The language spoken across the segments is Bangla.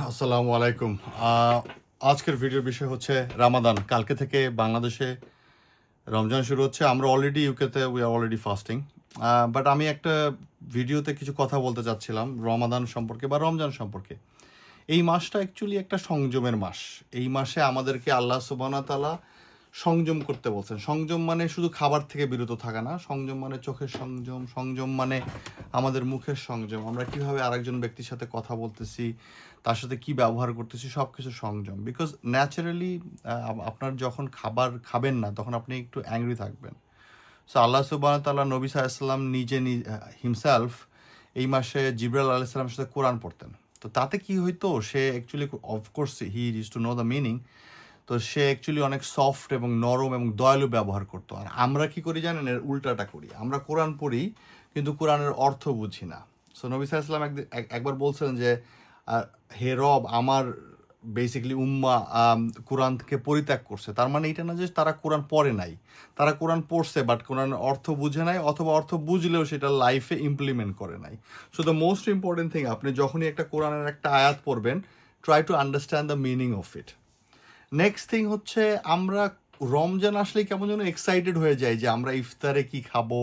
আসসালামু আলাইকুম। আজকের ভিডিওর বিষয় হচ্ছে রামাদান। কালকে থেকে বাংলাদেশে রমজান শুরু হচ্ছে। আমরা অলরেডি ইউকেতে we are already fasting. But আমি একটা ভিডিওতে কিছু কথা বলতে চাচ্ছিলাম রমাদান সম্পর্কে বা রমজান সম্পর্কে। এই মাসটা অ্যাকচুয়ালি একটা সংযমের মাস। এই মাসে আমাদেরকে আল্লাহ সুবহানাহু ওয়া তাআলা সংযম করতে বলছেন। সংযম মানে শুধু খাবার থেকে বিরত থাকা না। সংযম মানে চোখের সংযম, সংযম মানে আমাদের মুখের সংযম। আমরা কিভাবে আরেকজন ব্যক্তির সাথে কথা বলতেছি, তার সাথে কি ব্যবহার করতেছি, সব কিছু সংযম। বিকজ ন্যাচারালি আপনার যখন খাবার খাবেন না, তখন আপনি একটু অ্যাংরি থাকবেন। সো আল্লাহ সুবহানাহু ওয়া তাআলা নবী সাল্লাল্লাহু আলাইহি ওয়াসাল্লাম নিজে হিমসেলফ এই মাসে জিবরাইল আলাইহিস সালামের সাথে কোরআন পড়তেন। তো তাতে কি হইতো, সে actually of course he used to know the meaning. তো সে অ্যাকচুয়ালি অনেক সফট এবং নরম এবং দয়ালু ব্যবহার করতো। আর আমরা কি করি জানেন, এর উল্টাটা করি। আমরা কোরআন পড়ি কিন্তু কোরআনের অর্থ বুঝি না। সো নবী সাল্লাল্লাহু আলাইহি ওয়াসাল্লাম একবার বলছিলেন যে হে রব, আমার বেসিক্যালি উম্মা কোরআনকে পরিত্যাগ করছে। তার মানে এটা না যে তারা কোরআন পড়ে নাই, তারা কোরআন পড়ছে বাট কোরআনের অর্থ বুঝে নাই, অথবা অর্থ বুঝলেও সেটা লাইফে ইমপ্লিমেন্ট করে নাই। So the most important thing, আপনি যখনই একটা কোরআনের একটা আয়াত পড়বেন, try to understand the meaning of it. Next thing হচ্ছে, আমরা রমজান আসলেই কেমন যেন এক্সাইটেড হয়ে যাই যে আমরা ইফতারে কি খাবো,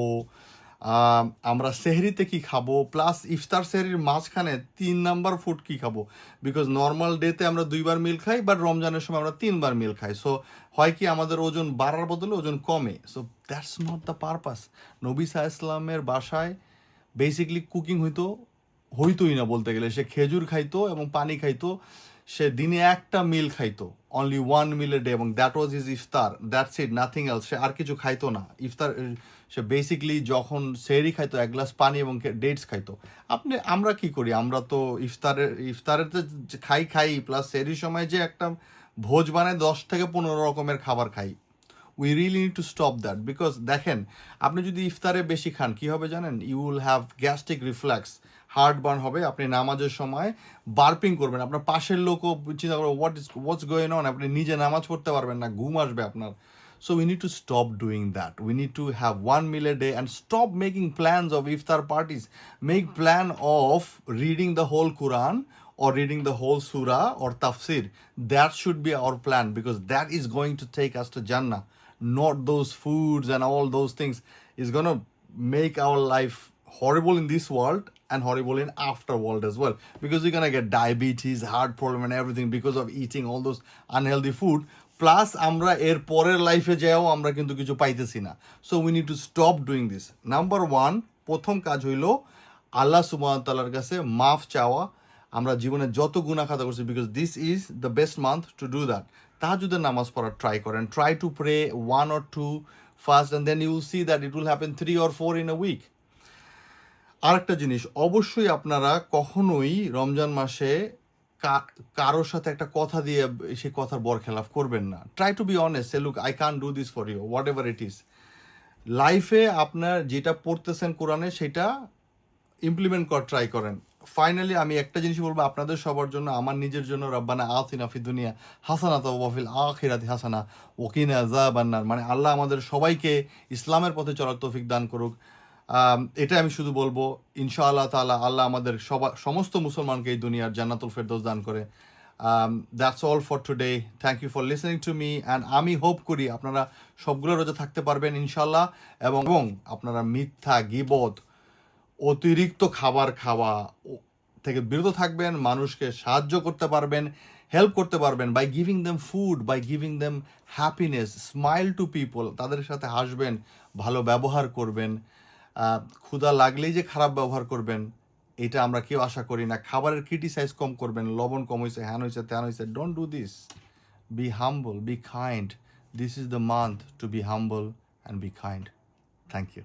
আমরা সেহরিতে কি খাবো, প্লাস ইফতার সেহরির মাঝখানে 3 নাম্বার ফুড কি খাবো। বিকজ নর্মাল ডেতে আমরা 2বার মিল খাই, বাট রমজানের সময় আমরা 3বার মিল খাই। সো হয় কি, আমাদের ওজন বাড়ার বদলে ওজন কমে। So that's not the purpose. নবী সাল্লাল্লাহু আলাইহি ওয়াসাল্লামের বাসায় বেসিকলি কুকিং হইতোই না বলতে গেলে। সে খেজুর খাইতো এবং পানি খাইতো। সে দিনে একটা মিল খাইতো, অনলি 1 মিল এ ডে, এবং that was his iftar. That's it, nothing else. সে আর কিছু খাইতো না। ইফতার সে বেসিকলি যখন সেহরি খাইতো, 1 গ্লাস পানি এবং ডেটস খাইতো। আমরা কি করি, আমরা তো ইফতারেতে খাই প্লাস সেহরির সময় যে একটা ভোজ বানায় 10 থেকে 15 রকমের খাবার খাই। We really need to stop that. Because দেখেন, আপনি যদি ইফতারে বেশি খান কি হবে জানেন, you will have gastric reflex, heartburn হবে। আপনি নামাজের সময় বার্পিং করবেন, আপনার পাশের লোকও চিন্তা করবে হোয়াটস গোয়িং অন। আপনি নিজে নামাজ পড়তে পারবেন না, ঘুম আসবে আপনার। So we need to stop doing that. We need to have 1 meal a day and stop making plans of iftar parties. Make plan of reading the whole Quran or reading the whole surah or tafsir. That should be our plan, because that is going to take us to Jannah. Not those foods and all those things is going to make our life horrible in this world and horrible in after world as well, because you're going to get diabetes, heart problem and everything because of eating all those unhealthy food. Plus আমরা এর পরের লাইফে যাও আমরা কিন্তু কিছু পাইতেছি না। So we need to stop doing this. Number 1, প্রথম কাজ হইল আল্লাহ সুবহানাহু ওয়া তাআলার কাছে মাফ চাওয়া। আমরা জীবনে যত গুনাহ খাতা করছি, because this is the best month to do that. তাহাজ্জুদের নামাজ পড়ার ট্রাই করেন। Try to pray 1 or 2 fast, and then you will see that it will happen 3 or 4 in a week. আরেকটা জিনিস, অবশ্যই আপনারা কখনোই রমজান মাসে কারোর সাথে একটা কথা দিয়ে সেই কথার বরখেলাপ করবেন না। Try to be honest, say look I can't do this for you, whatever it is. লাইফে আপনার যেটা পড়তেছেন কোরআনে, সেটা ইমপ্লিমেন্ট করার ট্রাই করেন। ফাইনালি আমি একটা জিনিস বলবো আপনাদের সবার জন্য, আমার নিজের জন্য, রব্বানা আতিনা ফিদ দুনিয়া হাসানাতা ওয়া ফিল আখিরাতি হাসানা ওয়া কিনা আযাবান নার। মানে আল্লাহ আমাদের সবাইকে ইসলামের পথে চলার তৌফিক দান করুক। এটা আমি শুধু বলবো, ইনশাআল্লাহ তাআলা আল্লাহ আমাদের সমস্ত মুসলমানকে এই দুনিয়ার জান্নাতুল ফেরদৌস দান করে। That's all for today. Thank you for listening to me, and আমি হোপ করি আপনারা সবগুলো রোজা থাকতে পারবেন ইনশাআল্লাহ, এবং আপনারা মিথ্যা, গীবত, অতিরিক্ত খাবার খাওয়া থেকে বিরত থাকবেন। মানুষকে সাহায্য করতে পারবেন, হেল্প করতে পারবেন by giving them food, by giving them happiness, smile to people. তাদের সাথে হাসবেন, ভালো ব্যবহার করবেন। ক্ষুধা লাগলেই যে খারাপ ব্যবহার করবেন, এটা আমরা কেউ আশা করি না। খাবারের ক্রিটিসাইজ কম করবেন, লবণ কম হয়েছে, হ্যান হয়েছে, ত্যান হয়েছে। Don't do this. Be humble, be kind. This is the month to be humble and be kind. Thank you.